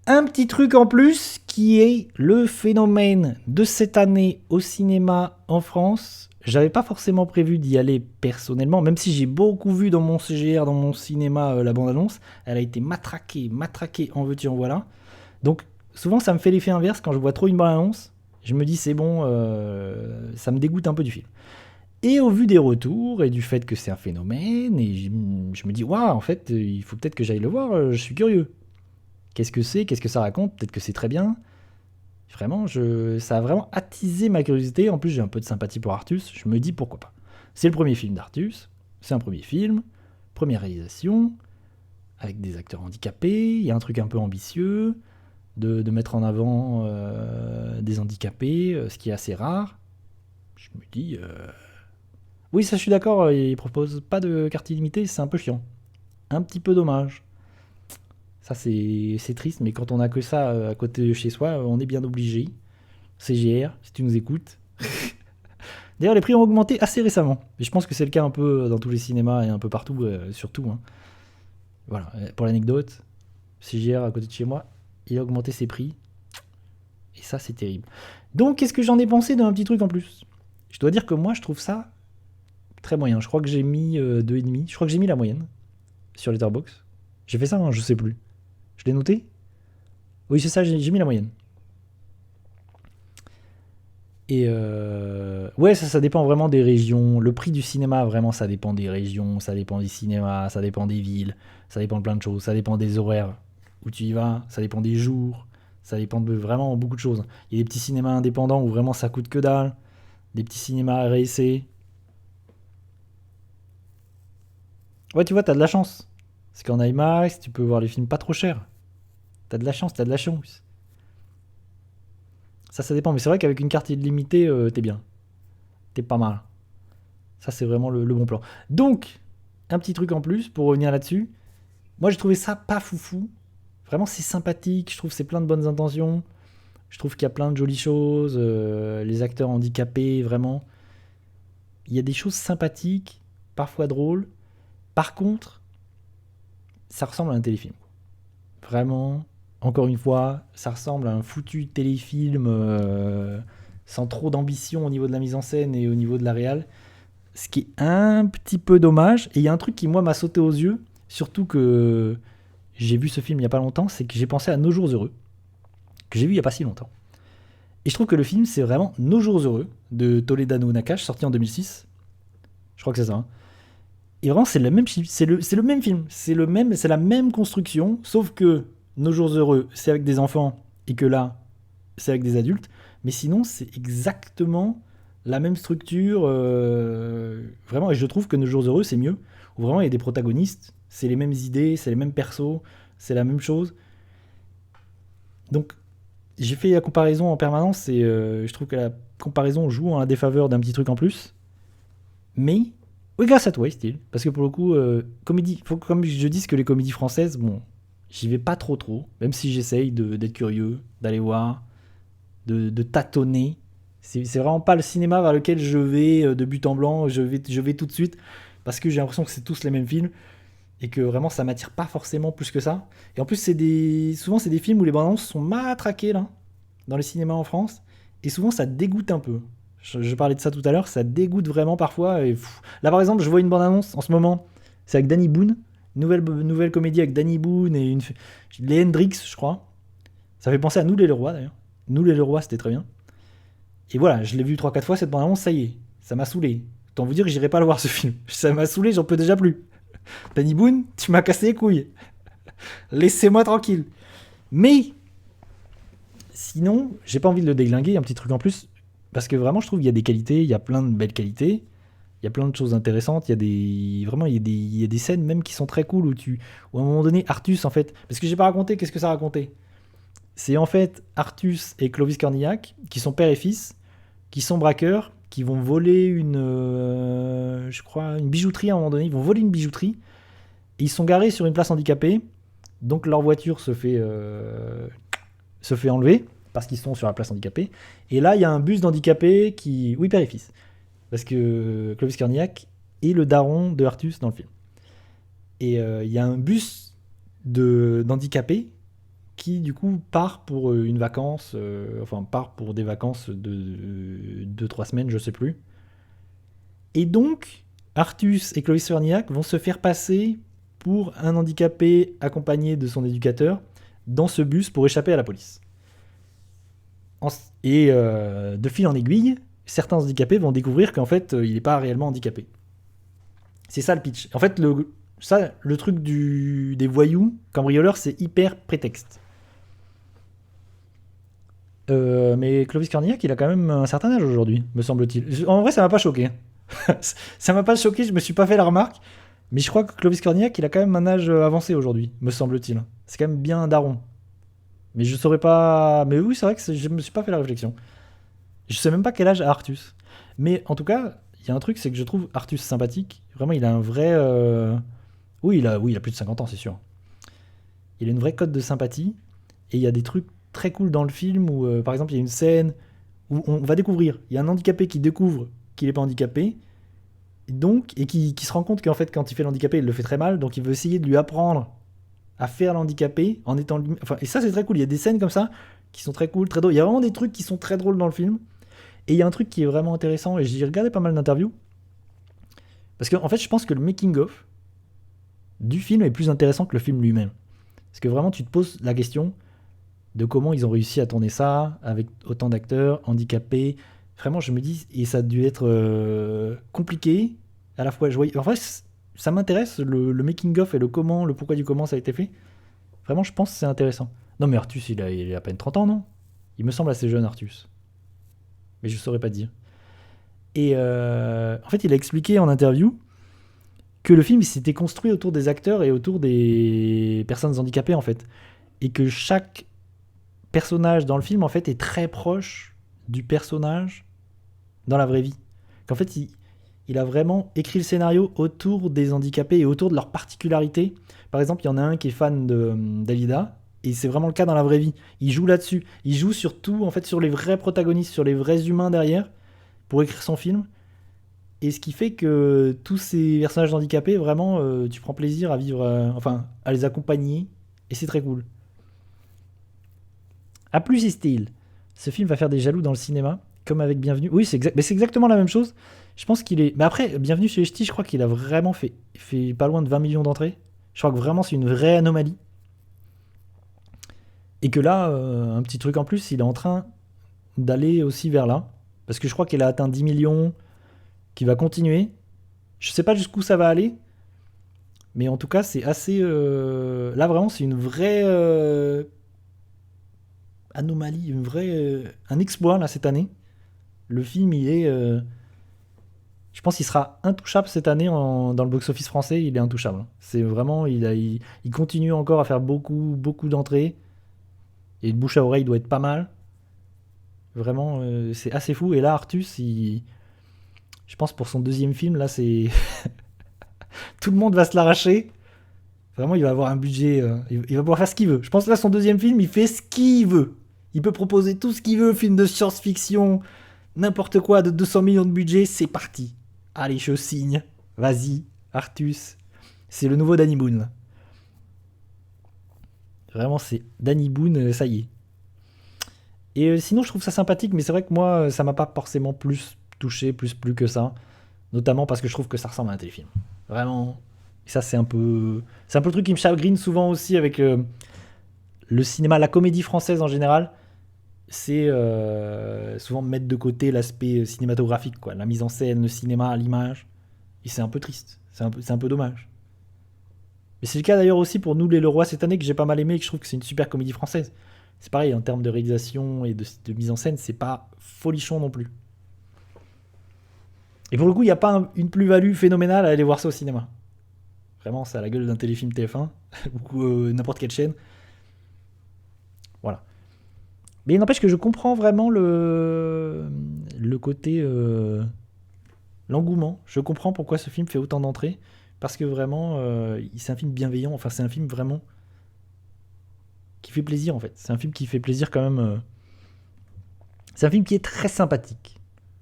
Un petit truc en plus qui est le phénomène de cette année au cinéma en France. J'avais pas forcément prévu d'y aller personnellement, même si j'ai beaucoup vu dans mon CGR, dans mon cinéma, la bande-annonce. Elle a été matraquée, matraquée, en veux-tu, en voilà. Donc souvent ça me fait l'effet inverse quand je vois trop une bande-annonce. Je me dis c'est bon, ça me dégoûte un peu du film. Et au vu des retours et du fait que c'est un phénomène, et je me dis, waouh, en fait, il faut peut-être que j'aille le voir, je suis curieux. Qu'est-ce que c'est? Qu'est-ce que ça raconte? Peut-être que c'est très bien. Vraiment, ça a vraiment attisé ma curiosité. En plus, j'ai un peu de sympathie pour Artus. Je me dis pourquoi pas. C'est le premier film d'Artus. C'est un premier film. Première réalisation. Avec des acteurs handicapés. Il y a un truc un peu ambitieux. De mettre en avant des handicapés. Ce qui est assez rare. Je me dis. Oui, ça, je suis d'accord. Ils proposent pas de carte illimitée. C'est un peu chiant. Un petit peu dommage. Ça, c'est triste, mais quand on a que ça à côté de chez soi, on est bien obligé. CGR, si tu nous écoutes. D'ailleurs, les prix ont augmenté assez récemment. Et je pense que c'est le cas un peu dans tous les cinémas et un peu partout, surtout. Hein. Voilà, pour l'anecdote, CGR à côté de chez moi, il a augmenté ses prix. Et ça, c'est terrible. Donc, qu'est-ce que j'en ai pensé d'un petit truc en plus? Je dois dire que moi, je trouve ça très moyen. Je crois que j'ai mis 2,5. Je crois que j'ai mis la moyenne sur Letterboxd. J'ai fait ça, hein, je sais plus. Je l'ai noté. Oui, c'est ça, j'ai mis la moyenne. Et ouais, ça dépend vraiment des régions. Le prix du cinéma, vraiment, ça dépend des régions, ça dépend des cinémas, ça dépend des villes, ça dépend de plein de choses. Ça dépend des horaires où tu y vas, ça dépend des jours, ça dépend de vraiment beaucoup de choses. Il y a des petits cinémas indépendants où vraiment ça coûte que dalle, des petits cinémas RSC. Ouais, tu vois, t'as de la chance. Parce qu'en IMAX, tu peux voir les films pas trop chers. T'as de la chance, t'as de la chance. Ça dépend. Mais c'est vrai qu'avec une carte illimitée, t'es bien. T'es pas mal. Ça, c'est vraiment le bon plan. Donc, un petit truc en plus pour revenir là-dessus. Moi, j'ai trouvé ça pas foufou. Vraiment, c'est sympathique. Je trouve que c'est plein de bonnes intentions. Je trouve qu'il y a plein de jolies choses. Les acteurs handicapés, vraiment. Il y a des choses sympathiques, parfois drôles. Par contre, ça ressemble à un téléfilm. Vraiment, encore une fois, ça ressemble à un foutu téléfilm sans trop d'ambition au niveau de la mise en scène et au niveau de la réal. Ce qui est un petit peu dommage. Et il y a un truc qui, moi, m'a sauté aux yeux. Surtout que j'ai vu ce film il y a pas longtemps. C'est que j'ai pensé à Nos Jours Heureux. Que j'ai vu il y a pas si longtemps. Et je trouve que le film, c'est vraiment Nos Jours Heureux de Toledano Nakash, sorti en 2006. Je crois que c'est ça. Hein. Et vraiment, c'est le même, c'est le même film. C'est la même construction. Sauf que Nos Jours Heureux, c'est avec des enfants. Et que là, c'est avec des adultes. Mais sinon, c'est exactement la même structure. Vraiment, et je trouve que Nos Jours Heureux, c'est mieux. Où vraiment, il y a des protagonistes, c'est les mêmes idées, c'est les mêmes persos, c'est la même chose. Donc, j'ai fait la comparaison en permanence et je trouve que la comparaison joue en la défaveur d'un petit truc en plus. Mais, oui, grâce à toi, style. Parce que pour le coup, comédie, faut comme je dis que les comédies françaises, bon, j'y vais pas trop trop. Même si j'essaye d'être curieux, d'aller voir, de tâtonner. C'est vraiment pas le cinéma vers lequel je vais de but en blanc, je vais tout de suite, parce que j'ai l'impression que c'est tous les mêmes films, et que vraiment ça m'attire pas forcément plus que ça. Et en plus, souvent c'est des films où les bandes annonces sont matraquées, là, dans les cinémas en France, et souvent ça dégoûte un peu. Je parlais de ça tout à l'heure, ça dégoûte vraiment parfois. Et là par exemple, je vois une bande annonce en ce moment, c'est avec Danny Boone, nouvelle comédie avec Danny Boone et les Hendrix, je crois. Ça fait penser à Nous les Leroy d'ailleurs. Nous les Leroy, c'était très bien. Et voilà, je l'ai vu trois quatre fois cette bande-annonce, ça y est, ça m'a saoulé. Autant vous dire que j'irai pas le voir ce film. Ça m'a saoulé, j'en peux déjà plus. Danny Boone, tu m'as cassé les couilles. Laissez-moi tranquille. Mais sinon, j'ai pas envie de le déglinguer, un petit truc en plus, parce que vraiment, je trouve qu'il y a des qualités, il y a plein de belles qualités, il y a plein de choses intéressantes, il y a des vraiment il y a des scènes même qui sont très cool où à un moment donné Artus en fait, parce que j'ai pas raconté, qu'est-ce que ça racontait? C'est en fait Artus et Clovis Cornillac qui sont père et fils qui sont braqueurs, qui vont voler je crois, une bijouterie à un moment donné. Ils vont voler une bijouterie. Et ils sont garés sur une place handicapée. Donc leur voiture se fait enlever parce qu'ils sont sur la place handicapée. Et là, il y a un bus d'handicapés qui. Oui, père et fils. Parce que Clovis Cornillac est le daron de Artus dans le film. Et il y a un bus d'handicapés qui du coup part pour une vacance, part pour des vacances de 2-3 semaines, je sais plus. Et donc, Artus et Clovis Cornillac vont se faire passer pour un handicapé accompagné de son éducateur dans ce bus pour échapper à la police. Et de fil en aiguille, certains handicapés vont découvrir qu'en fait, il n'est pas réellement handicapé. C'est ça le pitch. En fait, le truc des voyous, cambrioleurs, c'est hyper prétexte. Mais Clovis Cornillac, il a quand même un certain âge aujourd'hui, me semble-t-il. En vrai, ça m'a pas choqué. Ça m'a pas choqué, je me suis pas fait la remarque. Mais je crois que Clovis Cornillac, il a quand même un âge avancé aujourd'hui, me semble-t-il. C'est quand même bien un daron. Mais je saurais pas. Mais oui, c'est vrai que je me suis pas fait la réflexion. Je sais même pas quel âge a Artus. Mais en tout cas, il y a un truc, c'est que je trouve Artus sympathique. Vraiment, il a un vrai. Oui, il a plus de 50 ans, c'est sûr. Il a une vraie cote de sympathie. Et il y a des trucs très cool dans le film où, par exemple, il y a une scène où on va découvrir. Il y a un handicapé qui découvre qu'il n'est pas handicapé. Et qui se rend compte qu'en fait, quand il fait l'handicapé, il le fait très mal. Donc il veut essayer de lui apprendre à faire l'handicapé en étant lui. Enfin, et ça, c'est très cool. Il y a des scènes comme ça qui sont très cool, très drôles. Il y a vraiment des trucs qui sont très drôles dans le film. Et il y a un truc qui est vraiment intéressant. Et j'ai regardé pas mal d'interviews. Parce qu'en fait, je pense que le making-of du film est plus intéressant que le film lui-même. Parce que vraiment, tu te poses la question de comment ils ont réussi à tourner ça avec autant d'acteurs handicapés. Vraiment, je me dis, et ça a dû être compliqué à la fois. En fait, ça m'intéresse le making-of et le pourquoi du comment ça a été fait. Vraiment, je pense que c'est intéressant. Non, mais Artus, il a à peine 30 ans, non? Il me semble assez jeune, Artus. Mais je saurais pas dire. Et en fait, il a expliqué en interview que le film il s'était construit autour des acteurs et autour des personnes handicapées, en fait. Et que chaque personnage dans le film, en fait, est très proche du personnage dans la vraie vie. Qu'en fait, il a vraiment écrit le scénario autour des handicapés et autour de leurs particularités. Par exemple, il y en a un qui est fan d'Alida, et c'est vraiment le cas dans la vraie vie. Il joue là-dessus. Il joue surtout, en fait, sur les vrais protagonistes, sur les vrais humains derrière, pour écrire son film. Et ce qui fait que tous ces personnages handicapés, vraiment, tu prends plaisir à vivre, à les accompagner, et c'est très cool. A plus et style. Ce film va faire des jaloux dans le cinéma, comme avec Bienvenue. Oui, mais c'est exactement la même chose. Je pense qu'il est. Mais après, Bienvenue chez les Ch'tis, je crois qu'il a vraiment fait pas loin de 20 millions d'entrées. Je crois que vraiment c'est une vraie anomalie. Et que là, un petit truc en plus, il est en train d'aller aussi vers là. Parce que je crois qu'il a atteint 10 millions, qu'il va continuer. Je sais pas jusqu'où ça va aller. Mais en tout cas, c'est assez. Là, vraiment, c'est une vraie anomalie, un exploit là cette année. Le film, il est. Je pense qu'il sera intouchable cette année dans le box-office français. Il est intouchable. C'est vraiment. Il continue encore à faire beaucoup, beaucoup d'entrées. Et le bouche à oreille doit être pas mal. Vraiment, c'est assez fou. Et là, Artus, je pense pour son deuxième film, là, c'est. Tout le monde va se l'arracher. Vraiment, il va avoir un budget. Il va pouvoir faire ce qu'il veut. Je pense que là, son deuxième film, il fait ce qu'il veut. Il peut proposer tout ce qu'il veut, film de science-fiction, n'importe quoi, de 200 millions de budget, c'est parti. Allez, je signe. Vas-y, Artus. C'est le nouveau Danny Boone. Vraiment, c'est Danny Boone, ça y est. Et sinon, je trouve ça sympathique, mais c'est vrai que moi, ça m'a pas forcément plus touché, plus que ça. Notamment parce que je trouve que ça ressemble à un téléfilm. Vraiment. Et ça, c'est un peu le truc qui me chagrine souvent aussi avec le cinéma, la comédie française en général. C'est souvent mettre de côté l'aspect cinématographique, quoi. La mise en scène, le cinéma, l'image. Et c'est un peu triste. C'est un peu dommage. Mais c'est le cas d'ailleurs aussi pour Nous les Leroy cette année, que j'ai pas mal aimé et que je trouve que c'est une super comédie française. C'est pareil, en termes de réalisation et de mise en scène, c'est pas folichon non plus. Et pour le coup, il n'y a pas une plus-value phénoménale à aller voir ça au cinéma. Vraiment, c'est à la gueule d'un téléfilm TF1 ou n'importe quelle chaîne. Voilà. Mais il n'empêche que je comprends vraiment le côté. L'engouement. Je comprends pourquoi ce film fait autant d'entrées. Parce que vraiment, c'est un film bienveillant. Enfin, c'est un film vraiment qui fait plaisir en fait. C'est un film qui fait plaisir quand même. C'est un film qui est très sympathique.